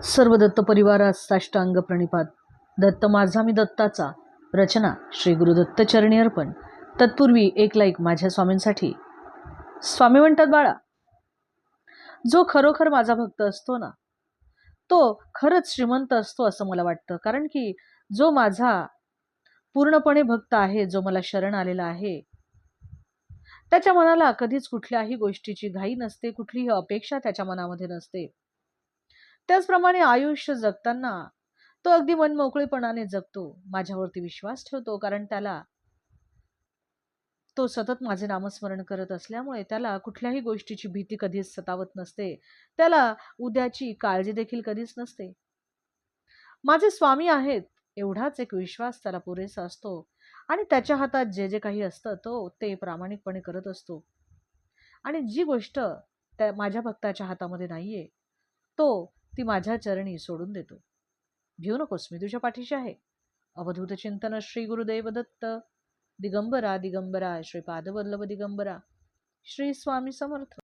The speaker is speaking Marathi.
सर्व दत्त परिवारास साष्टांग प्रणिपात. दत्त माझा मी दत्ताचा. रचना श्री गुरुदत्त चरणी अर्पण. तत्पूर्वी एक लाईक माझ्या स्वामींसाठी. स्वामी म्हणतात, बाळा, जो खरोखर माझा भक्त असतो ना, तो खरंच श्रीमंत असतो असं मला वाटतं. कारण की जो माझा पूर्णपणे भक्त आहे, जो मला शरण आलेला आहे, त्याच्या मनाला कधीच कुठल्याही गोष्टीची घाई नसते, कुठलीही अपेक्षा त्याच्या मनामध्ये नसते. त्याचप्रमाणे आयुष्य जगताना तो अगदी मनमोकळेपणाने जगतो, माझ्यावरती विश्वास ठेवतो. कारण तो सतत माझे नामस्मरण करत असल्यामुळे त्याला कुठल्याही गोष्टीची भीती कधीच सतावत नसते. त्याला उद्याची काळजी देखील कधीच नसते. माझे स्वामी आहेत एवढाच एक विश्वास त्याला पुरेसा असतो आणि त्याच्या हातात जे जे काही असतं तो ते प्रामाणिकपणे करत असतो. आणि जी गोष्ट त्या माझ्या भक्ताच्या हातामध्ये नाहीये, तो ती माझ्या चरणी सोडून देतो. भिऊ नकोस, मी तुझ्या पाठीशी आहे. अवधूत चिंतन श्री गुरुदेव दत्त. दिगंबरा दिगंबरा श्रीपादवल्लभ दिगंबरा. श्री स्वामी समर्थ.